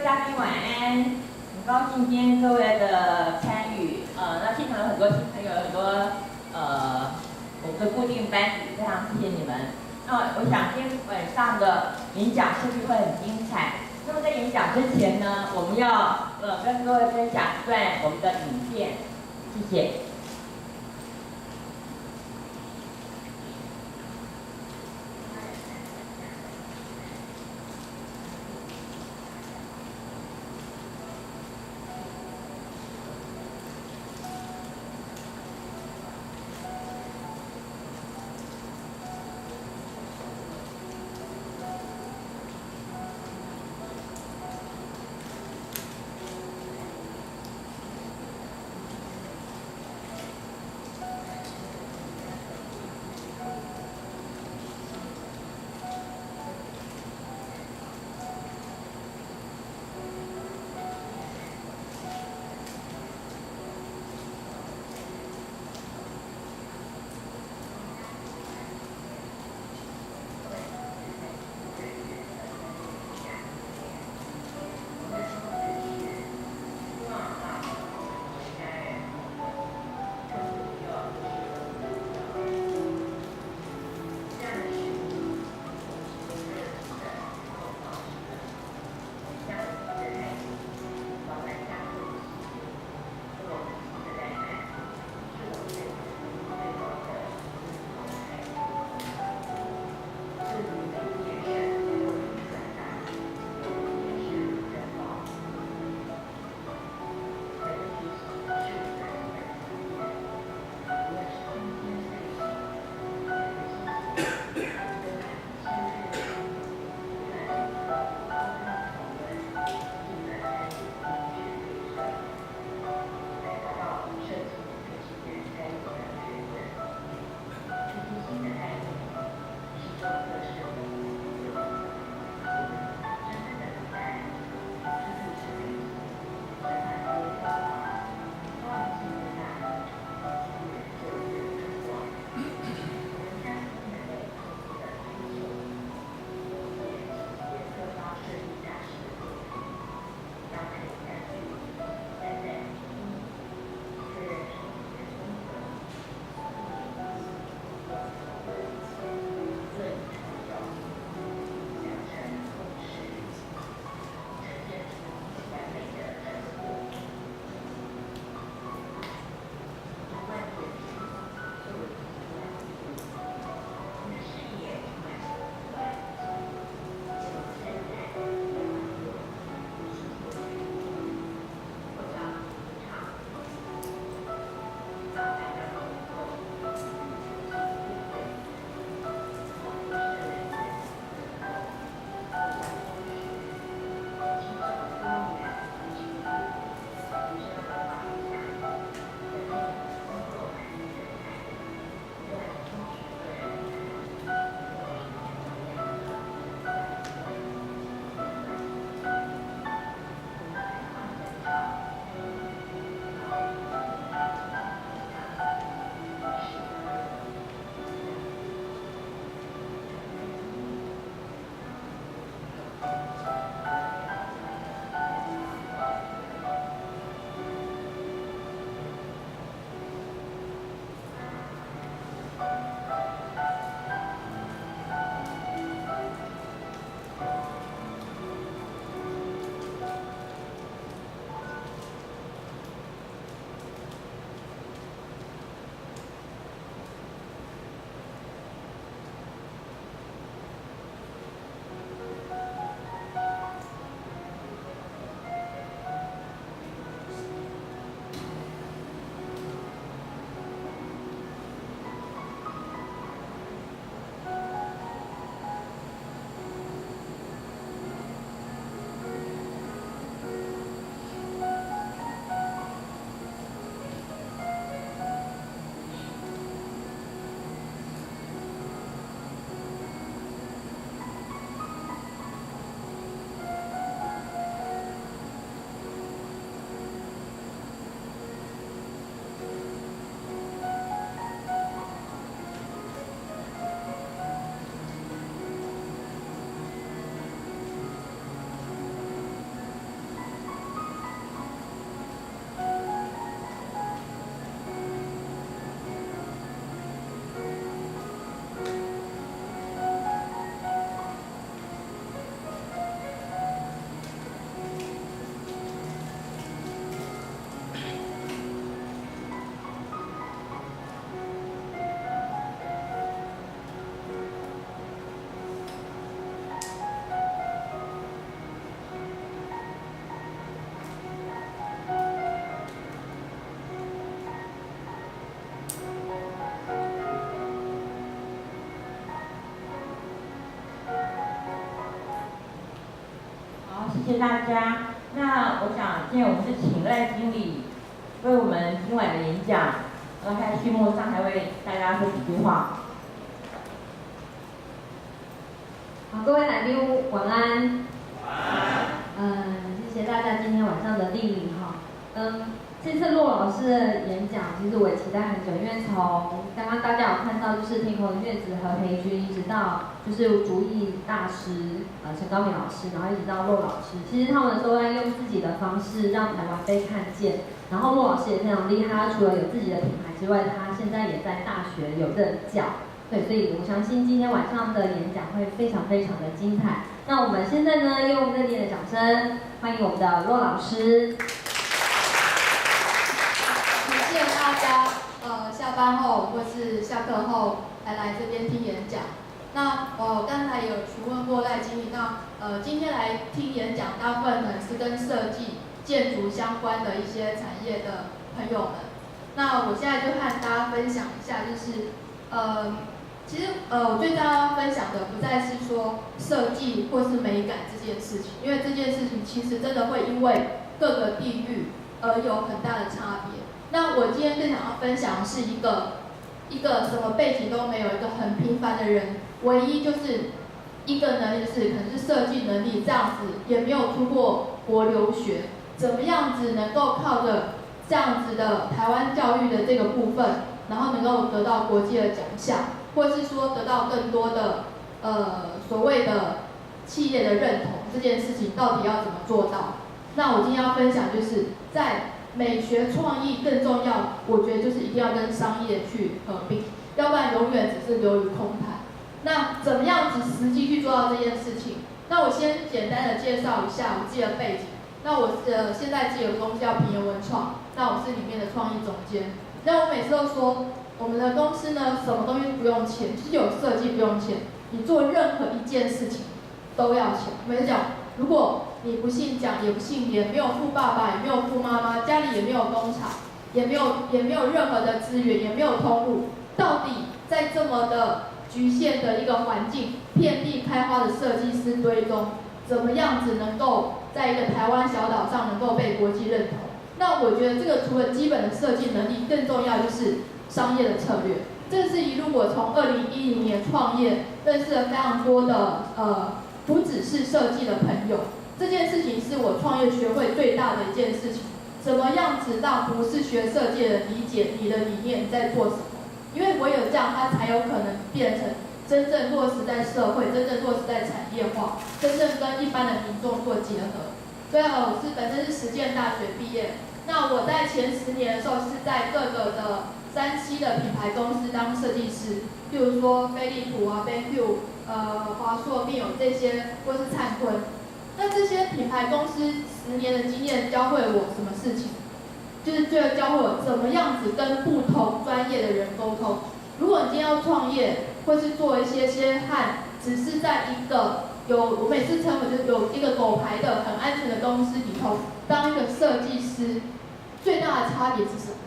嘉宾晚安，很高兴今天各位的参与。那现场有很多新朋友，有很多我们的固定班底，非常谢谢你们。那我想今天晚上的演讲势必会很精彩。那么在演讲之前呢，我们要跟各位分享一段我们的影片，谢谢。谢大家。那我想今天我们是请赖经理为我们今晚的演讲，在序幕上还为大家说几句话。好，各位来宾晚安。晚安。谢谢大家今天晚上的莅临哈。这次骆老师的演讲，其实我也期待很久，因为从刚刚大家有看到，就是天空月子何培君，一直到就是竹艺大师陈高明老师，然后一直到骆老师，其实他们都在用自己的方式让台湾被看见。然后骆老师也非常厉害，他除了有自己的品牌之外，他现在也在大学有任教。对，所以我相信今天晚上的演讲会非常非常的精彩。那我们现在呢，用热烈的掌声欢迎我们的骆老师。谢谢大家，下班后或是下课后来这边听演讲。那我刚才有询问过赖经理，那今天来听演讲，大部分可能是跟设计、建筑相关的一些产业的朋友们。那我现在就和大家分享一下，就是其实我对大家分享的不再是说设计或是美感这件事情，因为这件事情其实真的会因为各个地域而有很大的差别。那我今天更想要分享的是一个什么背景都没有，一个很平凡的人，唯一就是一个能力就是可能是设计能力，这样子也没有出过国留学，怎么样子能够靠着这样子的台湾教育的这个部分，然后能够得到国际的奖项，或是说得到更多的所谓的企业的认同，这件事情到底要怎么做到？那我今天要分享就是在美学创意更重要，我觉得就是一定要跟商业去合并，要不然永远只是流于空谈。那怎么样子实际去做到这件事情？那我先简单的介绍一下我自己的背景。那我现在自己的公司叫平原文创，那我是里面的创意总监。那我每次都说，我们的公司呢，什么东西不用钱，就是有设计不用钱，你做任何一件事情都要钱。我们讲，如果你不姓蒋，也不姓连，没有富爸爸，也没有富妈妈，家里也没有工厂，也没有任何的资源，也没有通路，到底在这么的局限的一个环境，遍地开花的设计师堆中，怎么样子能够在一个台湾小岛上能够被国际认同？那我觉得这个除了基本的设计能力，更重要就是商业的策略。这是一路我从2010年创业，认识了非常多的不只是设计的朋友。这件事情是我创业学会最大的一件事情。怎么样子让不是学设计的人理解你的理念你在做什么？因为唯有这样，它才有可能变成真正落实在社会，真正落实在产业化，真正跟一般的民众做结合。所以我本身是实践大学毕业。那我在前10年的时候是在各个的3C 的品牌公司当设计师，譬如说飞利浦啊、BenQ、华硕、密友这些，或是灿坤。那这些品牌公司10年的经验教会我什么事情？就是教会我怎么样子跟不同专业的人沟通。如果你今天要创业，或是做一些和只是在一个我每次称为就是有一个狗牌的很安全的公司里头，当一个设计师，最大的差别是什么？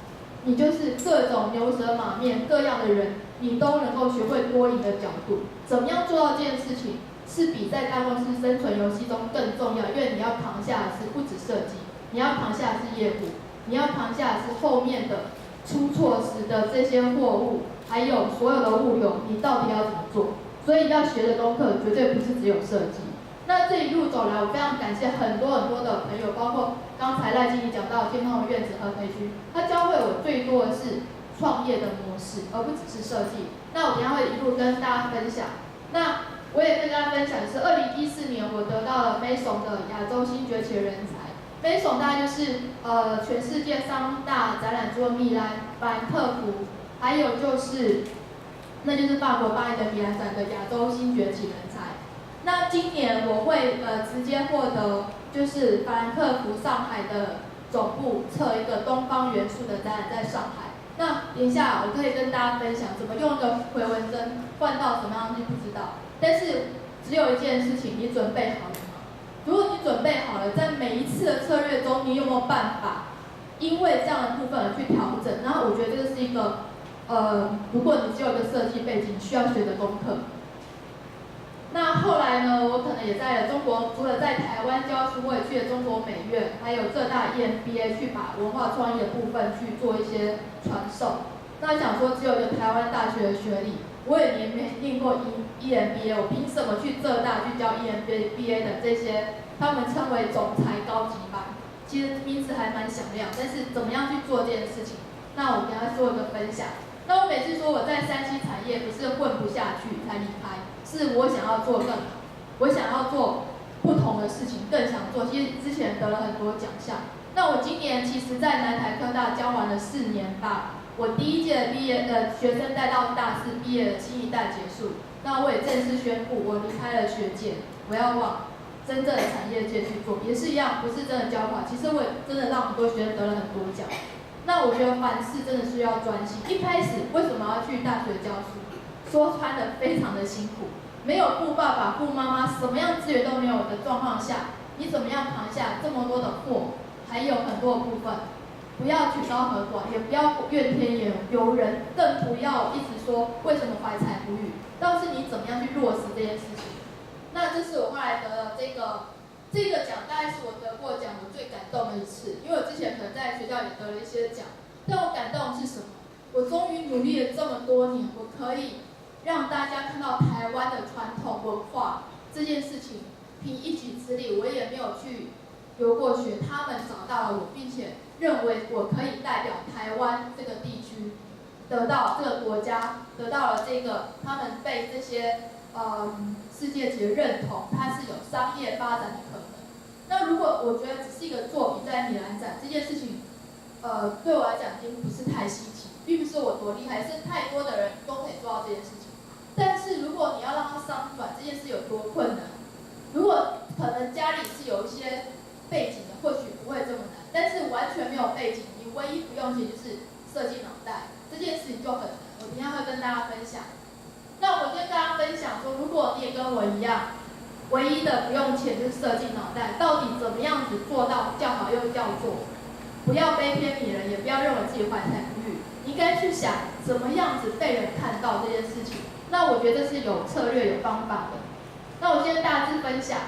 你就是各种牛舌马面各样的人，你都能够学会多赢的角度。怎么样做到这件事情？是比在大公司生存游戏中更重要，因为你要扛下的是不止设计，你要扛下的是业务，你要扛下的是后面的出错时的这些货物，还有所有的物流，你到底要怎么做？所以要学的功课绝对不是只有设计。那这一路走来，我非常感谢很多的朋友，包括刚才赖经理讲到天空院子何培君，他教会我最多的是创业的模式，而不只是设计。那我等一下会一路跟大家分享。那我也跟大家分享的是，2014年我得到了 Maison 的亚洲新崛起的人才。Maison 大概就是全世界3大展览，除了米兰、法兰克福，还有就是法国巴黎的米兰展的亚洲新崛起人才。那今年我会直接获得就是法兰克福、上海的总部测一个东方元素的展览在上海。那等一下我可以跟大家分享怎么用一个回纹针换到什么样的东西不知道，但是只有一件事情，你准备好了吗？如果你准备好了，在每一次的策略中，你有没有办法因为这样的部分而去调整？然后我觉得这个是一个如果你只有一个设计背景需要学的功课。那后来呢，我可能也在了中国，除了在台湾教书，我也去了中国美院，还有浙大 EMBA 去把文化创意的部分去做一些传授。那想说只有一个台湾大学的学历，我也没念过 EMBA， 我凭什么去浙大去教 EMBA 的这些，他们称为总裁高级班，其实名字还蛮响亮，但是怎么样去做这件事情，那我跟他做一个分享。那我每次说我在3C产业不是混不下去才离开，是我想要做更好，我想要做不同的事情，更想做。其实之前得了很多奖项。那我今年其实，在南台科大教完了4年，把我第1届毕业的学生带到大4毕业的新一代结束。那我也正式宣布，我离开了学界，我要往真正的产业界去做，也是一样，不是真的教化。其实我也真的让很多学生得了很多奖。那我觉得凡事真的是要专心。一开始为什么要去大学教书？说穿的非常的辛苦，没有富爸爸、富妈妈，什么样资源都没有的状况下，你怎么样扛下这么多的货？还有很多的部分，不要举高和寡，也不要怨天尤人，更不要一直说为什么怀才不遇。倒是你怎么样去落实这件事情？那这是我后来得了这个奖，大概是我得过奖我最感动的一次，因为我之前可能在学校也得了一些奖，但我感动的是什么？我终于努力了这么多年，我可以让大家看到台湾的传统文化这件事情，凭一己之力，我也没有去留过学，他们找到了我，并且认为我可以代表台湾这个地区，得到这个国家，得到了这个他们被这些世界级认同，它是有商业发展的可能。那如果我觉得只是一个作品在米兰展这件事情，对我来讲已经不是太稀奇，并不是我多厉害，是太多的人都可以做到这件事情。但是如果你要让它商转，这件事有多困难？如果可能家里是有一些背景的，或许不会这么难。但是完全没有背景，你唯一不用钱就是设计脑袋，这件事情就很难。我今天会跟大家分享。那我跟大家分享说，如果你也跟我一样，唯一的不用钱就是设计脑袋，到底怎么样子做到叫好又叫座？不要悲天悯人，也不要认为自己怀才不遇，你应该去想怎么样子被人看到这件事情。那我觉得这是有策略、有方法的。那我先大致分享，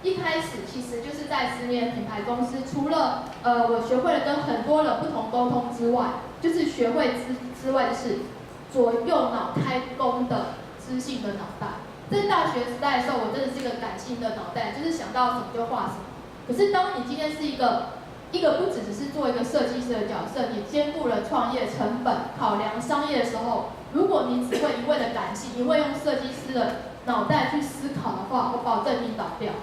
一开始其实就是在10年品牌公司，除了我学会了跟很多人不同沟通之外，就是学会之外就是左右脑开工的知性的脑袋。在大学时代的时候，我真的是一个感性的脑袋，就是想到什么就画什么。可是当你今天是一个不只是做一个设计师的角色，你兼顾了创业成本、考量商业的时候，如果你只会一味的感性，一味用设计师的脑袋去思考的话，我保证你倒掉。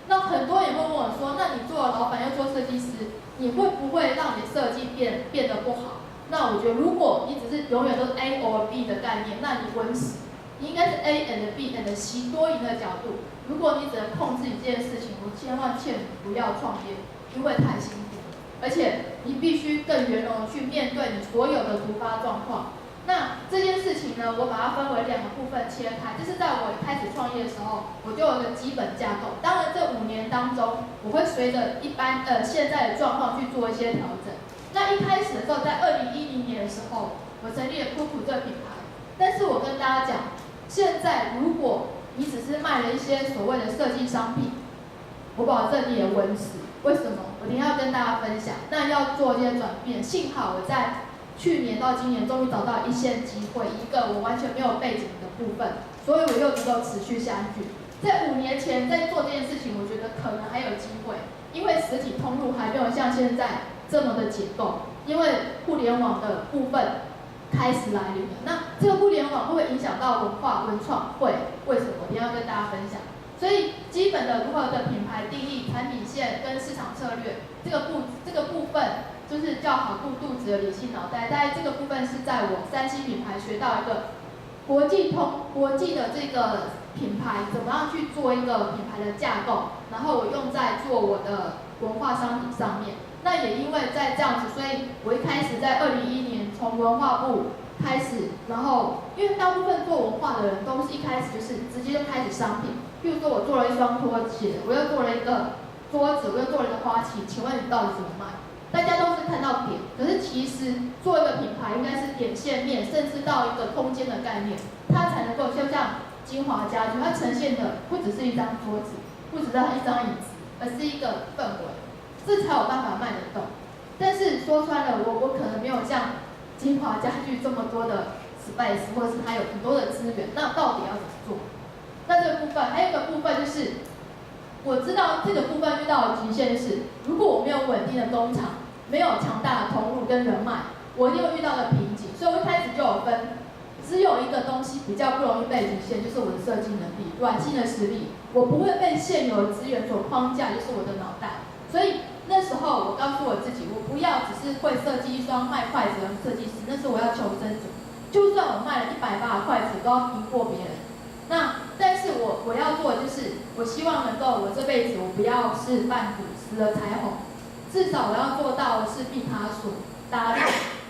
那很多人会问我说，那你做了老板又做设计师，你会不会让你的设计变得不好？那我觉得，如果你只是永远都是 A or B 的概念，那你稳死。你应该是 A and B and C 多赢的角度。如果你只能控制一件事情，我千万劝你不要创业，因为太辛苦了。而且你必须更圆融的去面对你所有的突发状况。那这件事情呢，我把它分为2个部分切开。这是在我开始创业的时候，我就有一个基本架构。当然，这5年当中，我会随着一般现在的状况去做一些调整。那一开始的时候，在2010年的时候，我成立了酷酷这个品牌。但是我跟大家讲，现在如果你只是卖了一些所谓的设计商品，我保证你也稳死。为什么？我等一下要跟大家分享。那要做一些转变。幸好我在去年到今年终于找到一线机会，一个我完全没有背景的部分，所以我又能够持续下去。在5年前在做这件事情，我觉得可能还有机会，因为实体通路还没有像现在这么的解构，因为互联网的部分开始来临了。那这个互联网会不会影响到文化文创？会，为什么？我一定要跟大家分享。所以基本的如何的品牌定义、产品线跟市场策略，这个部分就是叫好顾肚子的理性脑袋。在这个部分是在我3C品牌学到一个国际的这个品牌怎么样去做一个品牌的架构，然后我用在做我的文化商品上面。那也因为在这样子，所以我一开始在2011年从文化部开始，然后因为大部分做文化的人都是一开始就是直接就开始商品，譬如说我做了一双拖鞋，我又做了一个桌子，我又做了一个花器，请问你到底怎么卖？大家都是看到点，可是其实做一个品牌应该是点线面，甚至到一个空间的概念，它才能够就像精华家居，它呈现的不只是一张桌子，不只是一张椅子，而是一个氛围，这才有办法卖得动。但是说穿了，我可能没有像精华家居这么多的 space， 或者是它有很多的资源，那到底要怎么做？那这个部分还有一个部分就是，我知道这个部分遇到的局限是，如果我没有稳定的工厂，没有强大的投入跟人脉，我一定会遇到的瓶颈。所以我一开始就有分，只有一个东西比较不容易被局限，就是我的设计能力、软性的实力，我不会被现有的资源所框架，就是我的脑袋。所以那时候我告诉我自己，我不要只是会设计一双卖筷子的设计师，那是我要求生存。就算我卖了100把的筷子，都要赢过别人。但是我要做的就是，我希望能够我这辈子我不要是梵谷死了彩虹，至少我要做到的是毕卡索、达利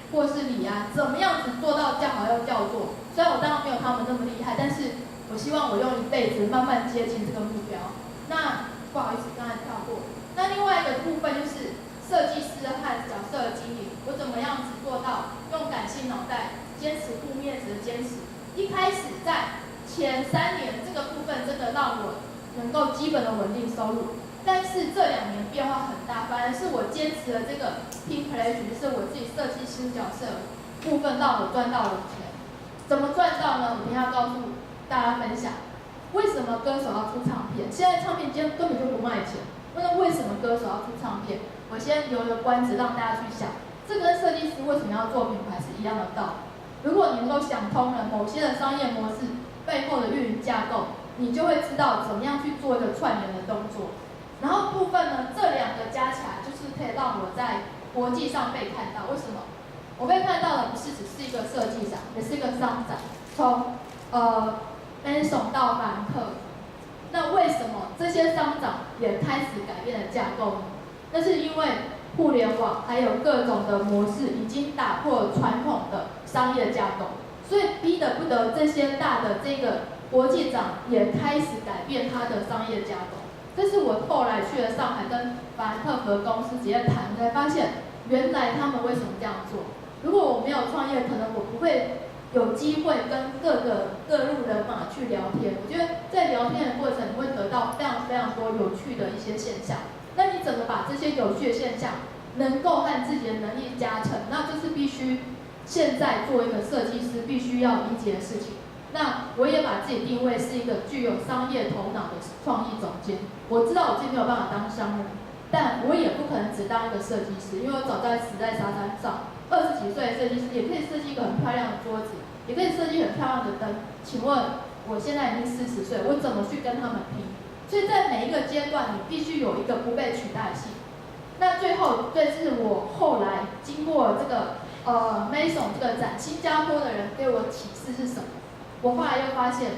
或是李安，怎么样子做到叫好又叫座。虽然我当然没有他们那么厉害，但是我希望我用一辈子慢慢接近这个目标。那不好意思，刚才跳过。那另外一个部分就是设计师和角色的经营，我怎么样子做到用感性脑袋，坚持顾面子的坚持。一开始在前3年这个部分真的让我能够基本的稳定收入，但是这2年变化很大，反而是我坚持了这个 team pleasure， 就是我自己设计师角色部分让我赚到了钱。怎么赚到呢？我等一下告诉大家分享。为什么歌手要出唱片？现在唱片间根本就不卖钱。那为什么歌手要出唱片？我先留个关子让大家去想，这跟设计师为什么要做品牌是一样的道理。如果你能够想通了某些的商业模式背后的运营架构，你就会知道怎么样去做一个串联的动作。然后部分呢，这2个加起来就是可以让我在国际上被看到。为什么？我被看到的不是只是一个设计长，也是一个商长，从Maison 到法兰克。那为什么这些商长也开始改变了架构呢？那是因为互联网还有各种的模式已经打破了传统的商业架构，所以逼得不得这些大的这个国际长也开始改变他的商业架构。这是我后来去了上海跟法兰克福公司直接谈，才发现原来他们为什么这样做。如果我没有创业，可能我不会有机会跟各路人马去聊天。我觉得在聊天的过程，你会得到非常非常多有趣的一些现象。那你怎么把这些有趣的现象能够和自己的能力加成？那这是必须现在做一个设计师必须要理解的事情。那我也把自己定位是一个具有商业头脑的创意总监。我知道我自己没有办法当商人，但我也不可能只当一个设计师，因为我早在死在沙滩上。20几岁的设计师也可以设计一个很漂亮的桌子，也可以设计很漂亮的灯。请问我现在已经40岁，我怎么去跟他们拼？所以在每一个阶段，你必须有一个不被取代性。那最后，这是我后来经过这个Maison 这个展，新加坡的人给我启示是什么？我后来又发现，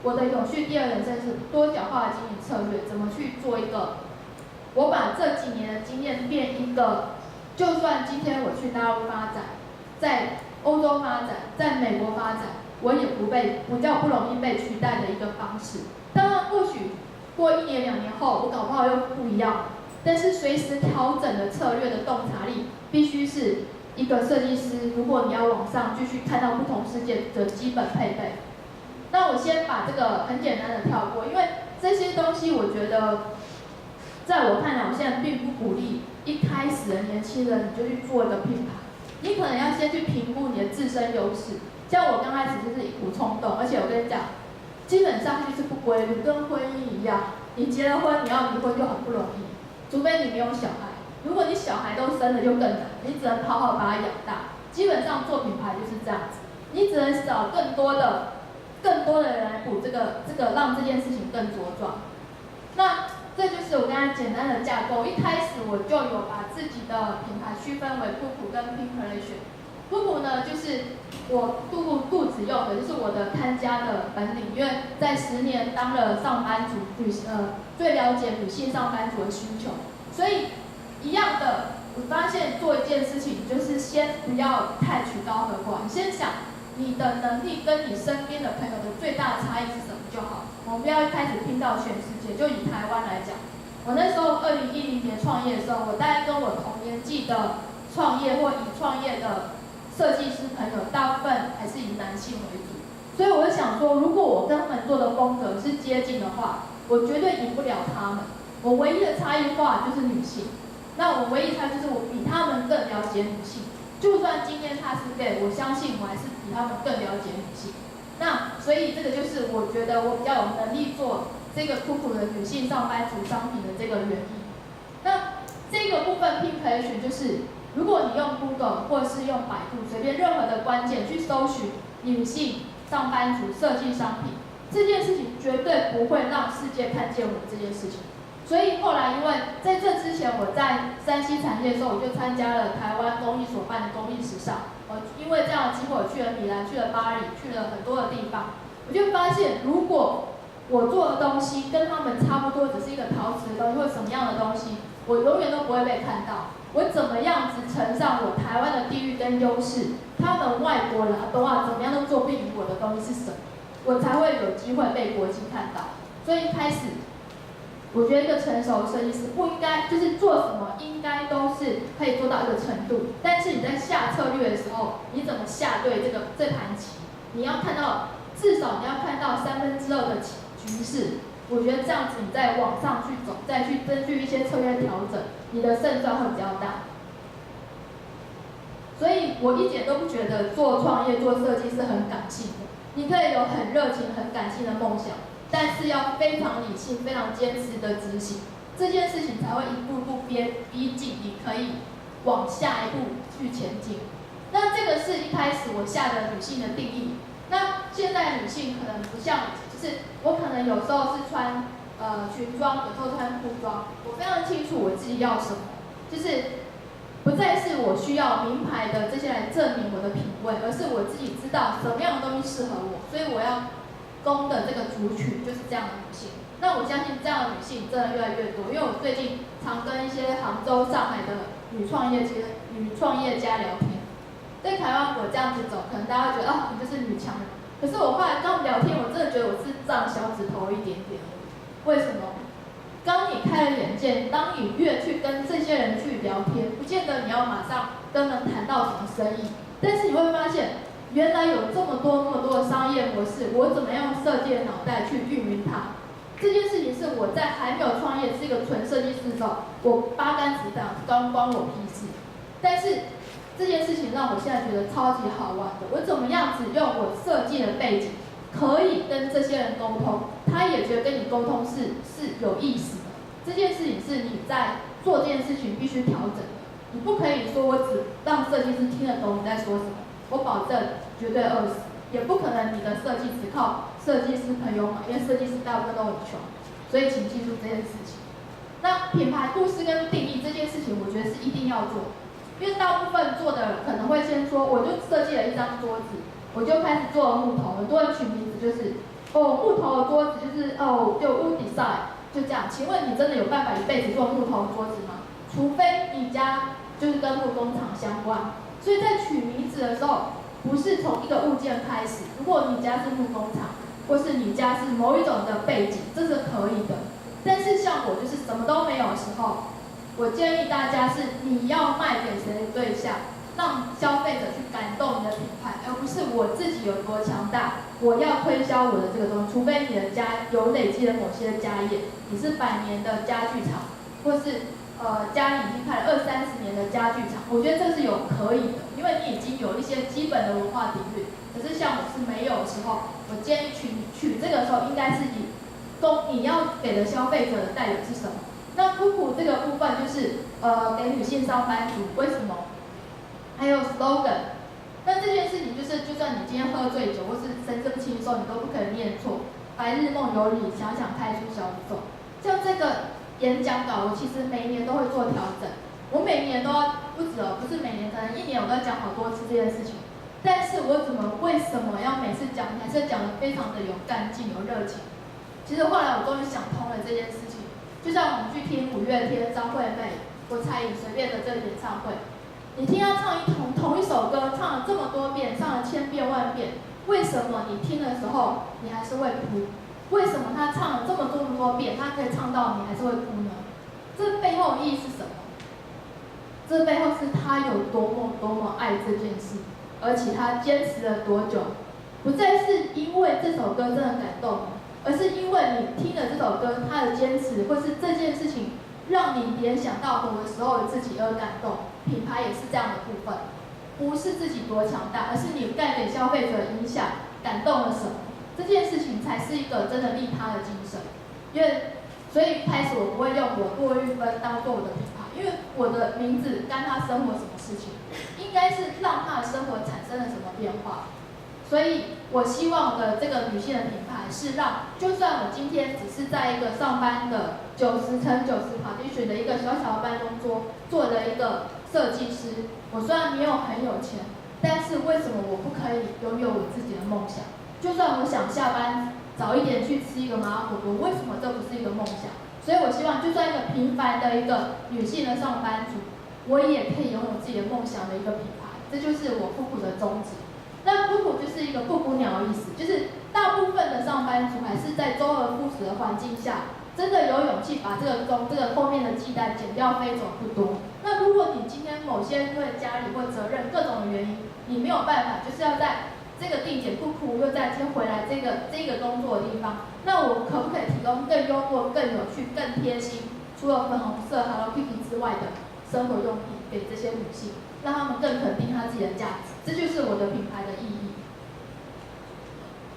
我的永续第2人生是多角化的经营策略，怎么去做一个？我把这几年的经验变一个，就算今天我去大陆发展，在欧洲发展，在美国发展，我也比较不容易被取代的一个方式。当然，或许过1年2年后，我搞不好又不一样。但是随时调整的策略的洞察力，必须是一个设计师，如果你要往上继续看到不同世界的基本配备。那我先把这个很简单的跳过，因为这些东西我觉得，在我看来，我现在并不鼓励一开始的年轻人你就去做一个品牌。你可能要先去评估你的自身优势。像我刚开始就是一股冲动，而且我跟你讲，基本上就是不规律，跟婚姻一样，你结了婚你要离婚就很不容易，除非你没有小孩。如果你小孩都生了就更难，你只能好好把它养大。基本上做品牌就是这样子，你只能找更多的人来补这个，让这件事情更茁壮。那这就是我刚才简单的架构。一开始我就有把自己的品牌区分为酷酷跟 Pinkration。酷酷呢，就是我肚子用的，就是我的看家的本领，因为在10年当了上班族，最了解女性上班族的需求。所以一样的，我发现做一件事情，就是先不要太曲高和寡，你先想你的能力跟你身边的朋友的最大的差异是什么就好。我们不要一开始拼到全世界。就以台湾来讲，我那时候2010年创业的时候，我大概跟我同年纪的创业或已创业的设计师朋友，大部分还是以男性为主。所以我就想说，如果我跟他们做的风格是接近的话，我绝对赢不了他们。我唯一的差异化就是女性，那我唯一差异就是我比他们更了解女性。就算今天他是 gay， 我相信我还是比他们更了解女性。那所以这个就是我觉得我比较有能力做这个酷的女性上班族商品的这个原因。那这个部分 Pimpation 就是，如果你用 Google 或是用百度随便任何的关键去搜寻女性上班族设计商品，这件事情绝对不会让世界看见我这件事情。所以后来，因为在这之前我在山西产业的时候，我就参加了台湾公益所办的公益时尚。因为这样的机会，我去了米兰，去了巴黎，去了很多的地方，我就发现，如果我做的东西跟他们差不多，只是一个陶瓷的东西或什么样的东西，我永远都不会被看到。我怎么样子乘上我台湾的地域跟优势，他们外国人的话怎么样都做不赢我的东西是什么，我才会有机会被国际看到。所以一开始，我觉得一个成熟的设计师不应该就是做什么应该都是可以做到一个程度，但是你在下策略的时候，你怎么下对这盘棋，你要看到至少你要看到2/3的局势。我觉得这样子你再往上去走，再去根据一些策略调整，你的胜算会比较大。所以我一点都不觉得做创业做设计是很感性的，你可以有很热情很感性的梦想，但是要非常理性非常坚持的执行，这件事情才会一步步逼近你可以往下一步去前进。那这个是一开始我下的女性的定义。那现在女性可能不像，就是我可能有时候是穿裙装，有时候穿裤装，我非常清楚我自己要什么，就是不再是我需要名牌的这些来证明我的品味，而是我自己知道什么样的东西适合我，所以我要攻的这个族群就是这样的女性。那我相信这样的女性真的越来越多，因为我最近常跟一些杭州、上海的女创业家聊天。在台湾我这样子走，可能大家会觉得啊，你就是女强人。可是我后来跟他们聊天，我真的觉得我是胀小指头一点点而已。为什么？当你开了眼界，当你越去跟这些人去聊天，不见得你要马上跟人谈到什么生意，但是你会发现，原来有这么多的商业模式，我怎么样用设计的脑袋去运营它？这件事情是我在还没有创业是一个纯设计师的时候，我八竿子打不关我屁事。但是这件事情让我现在觉得超级好玩的，我怎么样子用我设计的背景，可以跟这些人沟通，他也觉得跟你沟通是有意思的。这件事情是你在做这件事情必须调整的，你不可以说我只让设计师听得懂你在说什么，我保证绝对饿死，也不可能你的设计只靠设计师朋友买，因为设计师大部分都很穷，所以请记住这件事情。那品牌故事跟定义这件事情，我觉得是一定要做。因为大部分做的人可能会先说，我就设计了一张桌子，我就开始做木头。很多人取名字就是，木头的桌子就是就 wood design， 就这样。请问你真的有办法一辈子做木头的桌子吗？除非你家就是跟木工厂相关。所以在取名字的时候，不是从一个物件开始。如果你家是木工厂，或是你家是某一种的背景，这是可以的。但是像我就是什么都没有的时候，我建议大家是你要卖给谁的对象，让消费者去感动你的品牌，而不是我自己有多强大，我要推销我的这个东西。除非你的家有累积了某些家业，你是100年的家具厂，或是家里已经开了20-30年的家具厂，我觉得这是有可以的，因为你已经有一些基本的文化底蕴。可是像我是没有的时候，我建议取这个时候应该是以你要给的消费者的代表是什么？那酷酷这个部分就是给女性上班族，为什么？还有 slogan。那这件事情就是，就算你今天喝醉酒或是神志不清的时候，你都不可能念错。白日梦有你，想想开出小宇宙。像这个演讲稿，我其实每一年都会做调整。我每年都要不是每年，可能1年我都要讲好多次这件事情。但是我为什么要每次讲，还是讲得非常的有干劲、有热情？其实后来我终于想通了这件事情。就像我们去听5月天、张惠妹、郭采莹随便的这个演唱会，你听他唱同一首歌，唱了这么多遍，唱了1000遍万遍，为什么你听的时候你还是会哭？为什么他唱了这么多遍，他可以唱到你还是会哭呢？这背后意义是什么？这背后是他有多么爱这件事，而且他坚持了多久，不再是因为这首歌真的感动你，而是因为你听了这首歌，他的坚持，或是这件事情让你联想到活的时候的自己而感动。品牌也是这样的部分，不是自己多强大，而是你带给消费者影响感动了什么，这件事情才是一个真的利他的精神。因为所以开始我不会用我骆玉芬当做我的品牌，因为我的名字干他生活什么事情，应该是让他的生活产生了什么变化。所以我希望我的这个女性的品牌是让，就算我今天只是在一个上班的90×90 partition 的一个小小的办公桌做的一个设计师，我虽然没有很有钱，但是为什么我不可以拥有我自己的梦想？就算我想下班早一点去吃一个麻辣火锅，为什么这不是一个梦想？所以我希望，就算一个平凡的一个女性的上班族，我也可以拥有自己的梦想的一个品牌，这就是我酷酷的宗旨。那酷酷就是一个布谷鸟的意思，就是大部分的上班族还是在周而复始的环境下，真的有勇气把这个后面的鸡蛋剪掉飞走不多。那如果你今天某些因为家里或责任各种的原因，你没有办法，就是要在这个地点酷酷又再接回来这个工作的地方，那我可不可以提供更幽默、更有趣、更贴心，除了粉红色 Hello Kitty 之外的生活用品给这些女性，让她们更肯定她自己的价值，这就是我的品牌的意义。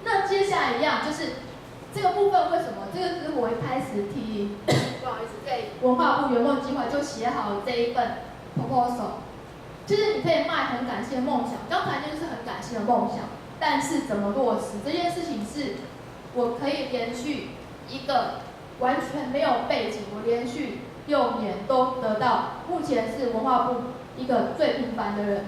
那接下来一样就是这个部分，为什么？这个是我一开始提，不好意思，给文化部圆梦计划就写好这一份 proposal。就是你可以卖很感性的梦想，刚才就是很感性的梦想，但是怎么落实这件事情是，我可以连续一个完全没有背景，我连续6年都得到，目前是文化部一个最平凡的人，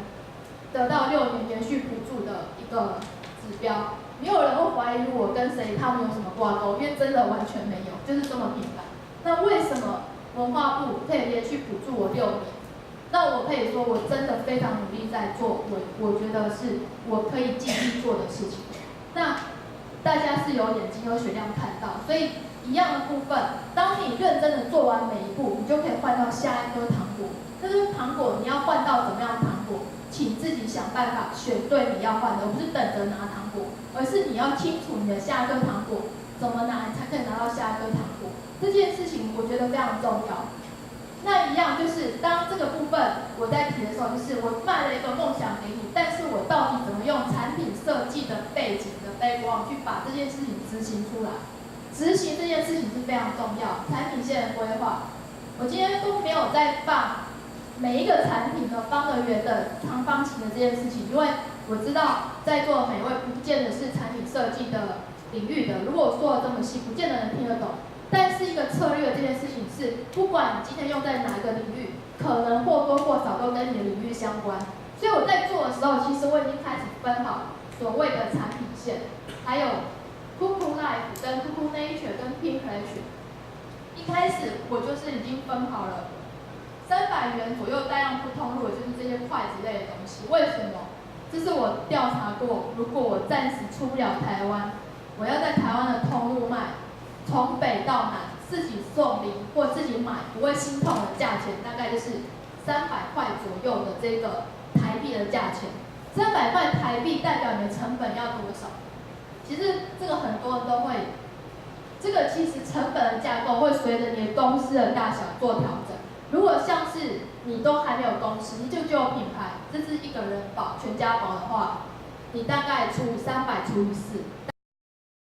得到6年连续补助的一个指标，没有人会怀疑我跟谁他们有什么挂钩，因为真的完全没有，就是这么平凡。那为什么文化部可以连续补助我6年？那我可以说，我真的非常努力在做，我觉得是我可以尽力做的事情。那大家是有眼睛有血量看到，所以一样的部分，当你认真的做完每一步，你就可以换到下一颗糖果。这个糖果你要换到怎么样的糖果，请自己想办法选对你要换的，而不是等着拿糖果，而是你要清楚你的下一颗糖果怎么拿，你才可以拿到下一颗糖果。这件事情我觉得非常重要。那一样就是当这个部分我在提的时候，就是我卖了一个梦想给你，但是我到底怎么用产品设计的背景的background去把这件事情执行出来？执行这件事情是非常重要，产品线的规划。我今天都没有在放每一个产品的方的圆的长方形的这件事情，因为我知道在座的每位不见得是产品设计的领域的，如果我说的这么细，不见得能听得懂。但是一个策略这件事情是，不管你今天用在哪一个领域，可能或多或少都跟你的领域相关。所以我在做的时候，其实我已经开始分好所谓的产品线，还有 Cuckoo Life 跟 Cuckoo Nature 跟 Pink Pleasure。一开始我就是已经分好了300元左右带量不通路的就是这些筷子类的东西。为什么？这是我调查过，如果我暂时出不了台湾，我要在台湾的通路卖。从北到南，自己送礼或自己买不会心痛的价钱，大概就是300块左右的这个台币的价钱。300块台币代表你的成本要多少？其实这个很多人都会，这个其实成本的架构会随着你的公司的大小做调整。如果像是你都还没有公司，你就只有品牌，这是一个人保全家保的话，你大概除以300除以4。